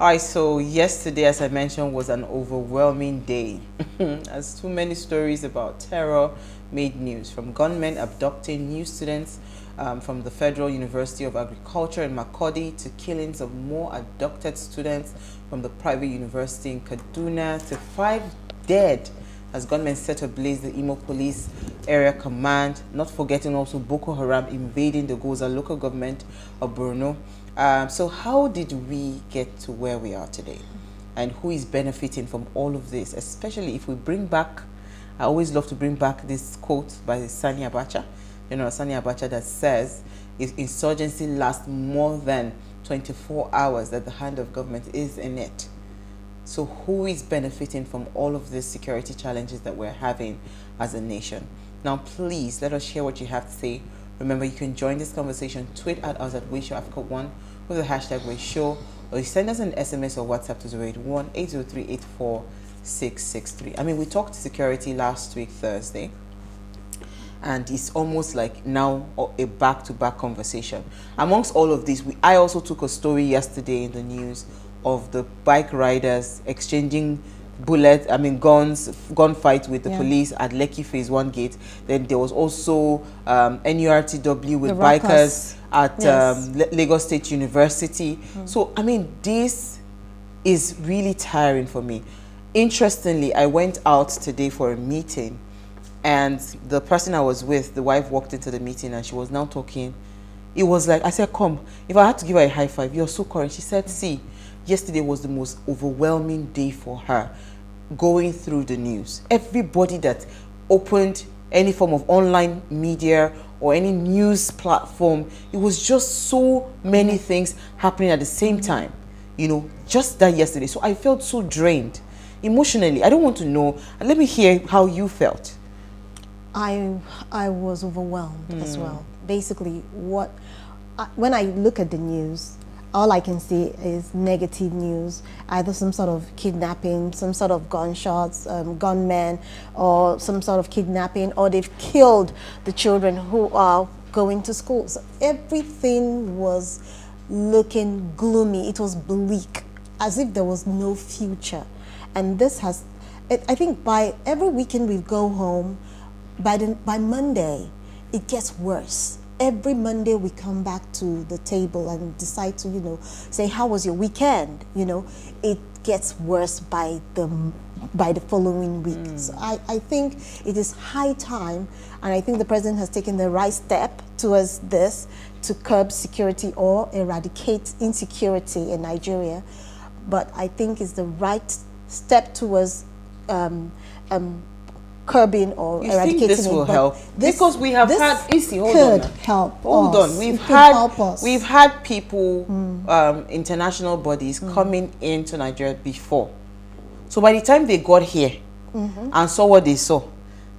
All right, so yesterday, as I mentioned, was an overwhelming day as too many stories about terror made news, from gunmen abducting new students from the Federal University of Agriculture in Makurdi to killings of more abducted students from the private university in Kaduna to 5 dead as gunmen set ablaze the Imo Police Area Command, not forgetting also Boko Haram invading the Goza local government of Borno. So how did we get to where we are today? And who is benefiting from all of this? Especially if we bring back, I always love to bring back this quote by Sani Abacha, Sani Abacha, that says, if insurgency lasts more than 24 hours, that the hand of government is in it. So who is benefiting from all of these security challenges that we're having as a nation? Now, please let us share what you have to say. Remember, you can join this conversation. Tweet at us at WadeShowAfrica1 with the hashtag WadeShow, or you send us an SMS or WhatsApp to 081-803-84663. I mean, we talked security last week, Thursday, and it's almost like now a back-to-back conversation. Amongst all of this, I also took a story yesterday in the news of the bike riders exchanging gunfight with the police at Lekki Phase 1 gate. Then there was also NURTW with bikers at Lagos State University. So, I mean, this is really tiring for me. Interestingly, I went out today for a meeting, and the person I was with, the wife, walked into the meeting and she was now talking. It was like, I said, come, if I had to give her a high five, you're so current. She said, see, yesterday was the most overwhelming day for her, going through the news. Everybody that opened any form of online media or any news platform, it was just so many things happening at the same time, just that yesterday. So I felt so drained emotionally. I don't want to know. Let me hear how you felt. I was overwhelmed as well. Basically, when I look at the news, all I can see is negative news, either some sort of kidnapping, some sort of gunshots, gunmen, or some sort of kidnapping, or they've killed the children who are going to school. So everything was looking gloomy. It was bleak, as if there was no future. And this has, I think by every weekend we go home, by Monday, it gets worse. Every Monday we come back to the table and decide to, say, how was your weekend? It gets worse by the following week. So I think it is high time, and I think the president has taken the right step towards this to curb security or eradicate insecurity in Nigeria. But I think it's the right step towards curbing or eradicating. You think this will help? Because we have had hold on. We've had people, international bodies coming into Nigeria before. So by the time they got here and saw what they saw,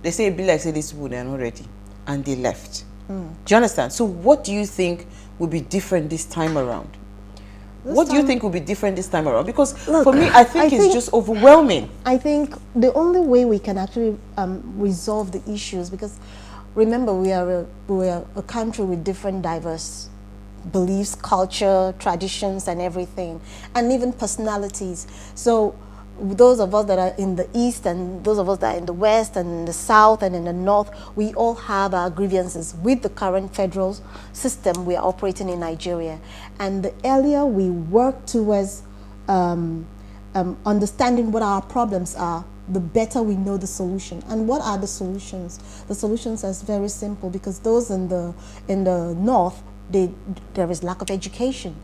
they say, "Be like, say these people, they're not ready," and they left. Do you understand? So what do you think will be different this time around? What do you think will be different this time around? Because for me, I think it's just overwhelming. I think the only way we can actually resolve the issues, because remember, we are a country with different diverse beliefs, culture, traditions, and everything, and even personalities. So those of us that are in the East and those of us that are in the West and in the South and in the North, we all have our grievances with the current federal system we are operating in Nigeria. And the earlier we work towards understanding what our problems are, the better we know the solution. And what are the solutions? The solutions are very simple, because those in the North, there is lack of education.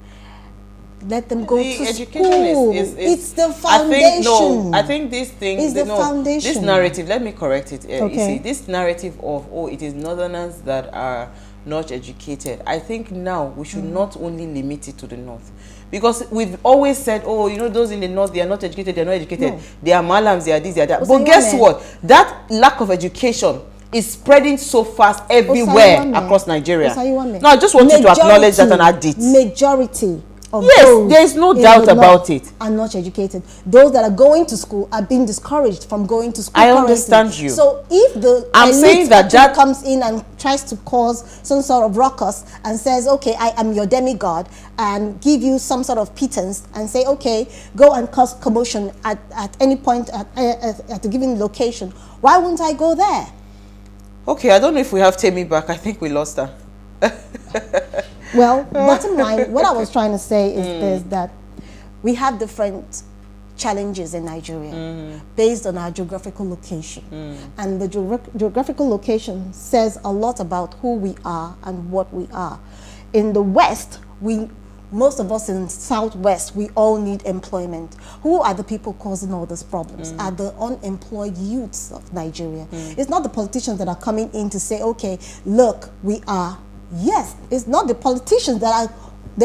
Let them go to school. It's the foundation. I think this thing is the foundation. This narrative, let me correct it. You see, this narrative of, it is Northerners that are not educated. I think now we should not only limit it to the North. Because we've always said, those in the North, they are not educated, they are not educated. No. They are malams, they are this, they are that. But guess what? That lack of education is spreading so fast everywhere across Nigeria. No, I just want you to acknowledge that and add it. Majority of Yes, those there is no in doubt the about north it. are not educated. Those that are going to school are being discouraged from going to school. I currently. understand you. So if the I'm saying that comes in and tries to cause some sort of ruckus and says, okay, I am your demigod, and give you some sort of pittance and say, okay, go and cause commotion at any point at a given location, why wouldn't I go there? Okay, I don't know if we have Temi back. I think we lost her. Well, bottom line, what I was trying to say is this, that we have different challenges in Nigeria based on our geographical location. And the geographical location says a lot about who we are and what we are. In the West, most of us in Southwest, we all need employment. Who are the people causing all these problems? Are the unemployed youths of Nigeria. It's not the politicians that are coming in to say, okay, look, we are. Yes, it's not the politicians that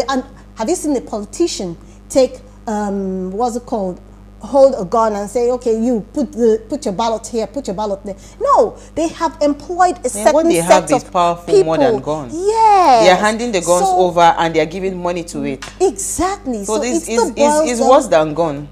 are. Have you seen the politician take, what's it called, hold a gun and say, okay, you put your ballot here, put your ballot there? No, they have employed a certain what they have set is of powerful people. more than guns. Yes. They are handing the guns over and they are giving money to it. Exactly. So this is worse than gun.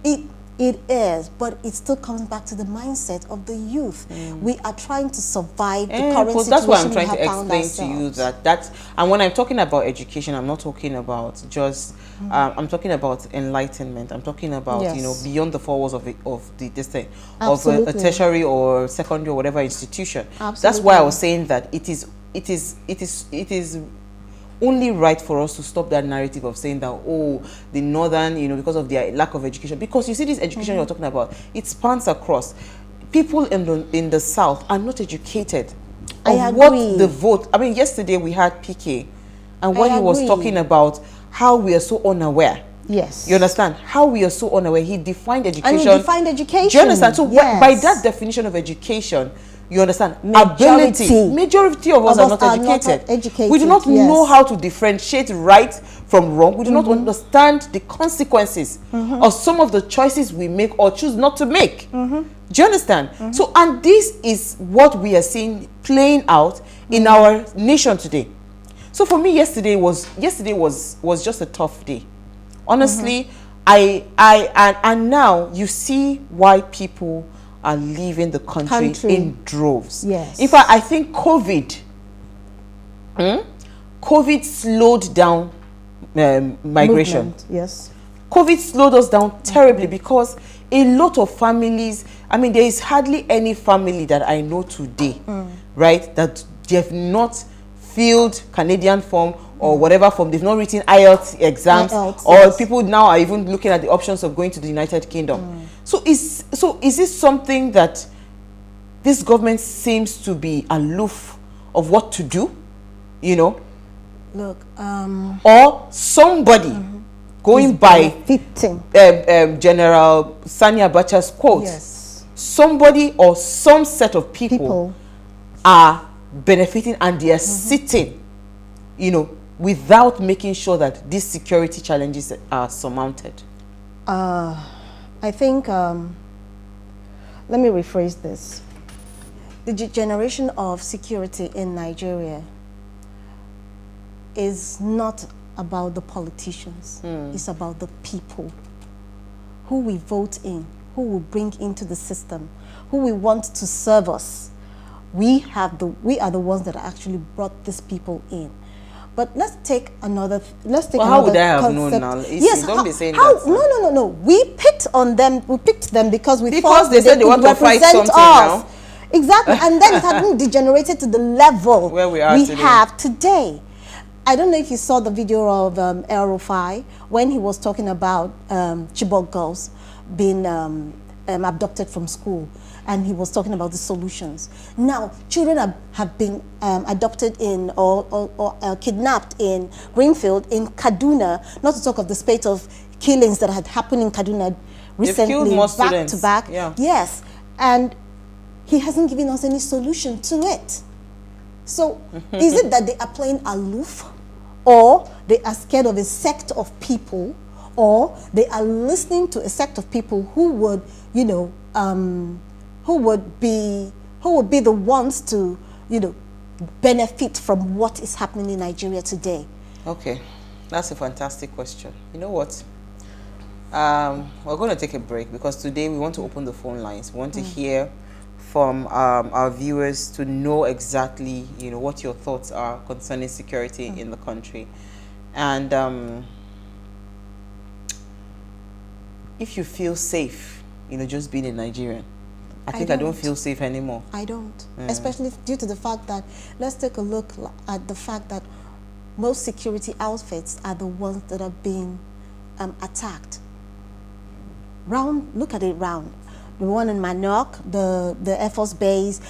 It is, but it still comes back to the mindset of the youth. We are trying to survive the current situation. That's why I'm trying to explain to you that and when I'm talking about education, I'm not talking about just I'm talking about enlightenment. I'm talking about beyond the four walls of this thing, of a tertiary or secondary or whatever institution. Absolutely. That's why I was saying that it is only right for us to stop that narrative of saying that, oh, the northern, because of their lack of education. Because you see this education you're talking about, it spans across. People in the south are not educated of what the vote. I mean, yesterday we had PK, and what he was talking about, how we are so unaware. Yes. You understand? How we are so unaware. He defined education. And he defined education. Do you understand? So yes. by that definition of education, you understand? Majority of us are not educated. We do not know how to differentiate right from wrong. We do not understand the consequences of some of the choices we make or choose not to make. Do you understand? So, and this is what we are seeing playing out in our nation today. So for me, yesterday was just a tough day. Honestly, and now you see why people are leaving the country in droves. Yes. In fact, I think COVID slowed down migration. Movement. Yes. COVID slowed us down terribly because a lot of families, I mean, there is hardly any family that I know today, right, that they have not filled Canadian form or whatever form. They've not written IELTS exams, or people now are even looking at the options of going to the United Kingdom. So is this something that this government seems to be aloof of what to do, Look, or somebody going by General Sani Abacha's quote, somebody or some set of people are benefiting and they are sitting, without making sure that these security challenges are surmounted. I think, let me rephrase this. The generation of security in Nigeria is not about the politicians. It's about the people who we vote in, who we bring into the system, who we want to serve us. We are the ones that actually brought these people in. But let's take another. How would I have known now? Yes, don't be saying that. No. We picked on them. We picked them because thought they said they want to fight something now. Exactly, and then it hadn't degenerated to the level where we have today. I don't know if you saw the video of El Rufai when he was talking about Chibok girls being abducted from school. And he was talking about the solutions. Now, children have been adopted in or kidnapped in Greenfield, in Kaduna, not to talk of the spate of killings that had happened in Kaduna recently, back to back. Yeah. Yes, and he hasn't given us any solution to it. So, is it that they are playing aloof, or they are scared of a sect of people, or they are listening to a sect of people who would, who would be the ones to, benefit from what is happening in Nigeria today? Okay. That's a fantastic question. You know what? We're going to take a break because today we want to open the phone lines. We want to hear from our viewers to know exactly, you know, what your thoughts are concerning security in the country. And if you feel safe, you know, just being a Nigerian, I don't feel safe anymore. I don't. Especially due to the fact that, let's take a look at the fact that most security outfits are the ones that are being attacked. Look at it round. The one in Manok, the Air Force Base.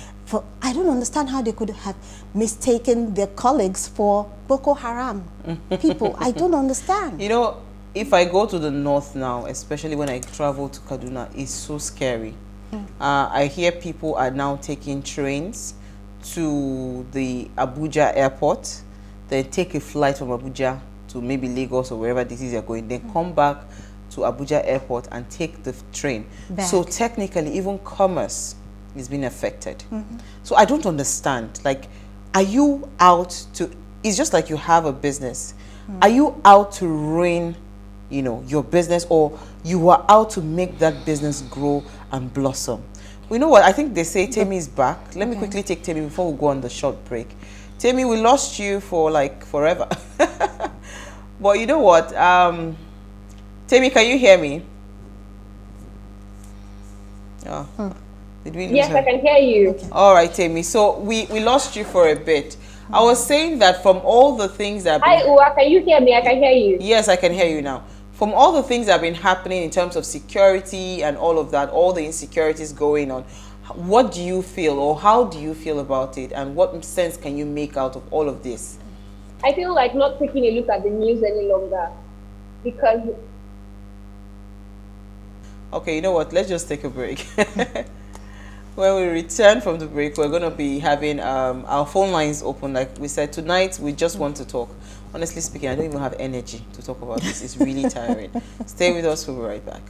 I don't understand how they could have mistaken their colleagues for Boko Haram people. I don't understand. You know, if I go to the north now, especially when I travel to Kaduna, it's so scary. I hear people are now taking trains to the Abuja airport, then take a flight from Abuja to maybe Lagos or wherever this is you're going, then come back to Abuja airport and take the train back. So technically even commerce is being affected. So I don't understand, like, are you out to, it's just like you have a business, are you out to ruin, you know, your business, or you are out to make that business grow and blossom? You know what, I think they say Temi is back. Let me quickly take Temi before we go on the short break. Temi, we lost you for like forever. But you know what, Temi, can you hear me? Oh, did we lose Yes, her? I can hear you. Okay. All right, Temi. So we lost you for a bit. I was saying that from all the things that... Hi, Uwa, can you hear me? I can hear you. Yes, I can hear you now. From all the things that have been happening in terms of security and all of that, all the insecurities going on, what do you feel, or how do you feel about it, and what sense can you make out of all of this? I feel like not taking a look at the news any longer, because... Okay, you know what? Let's just take a break. When we return from the break, we're going to be having our phone lines open. Like we said, tonight we just want to talk. Honestly speaking, I don't even have energy to talk about this. It's really tiring. Stay with us. We'll be right back.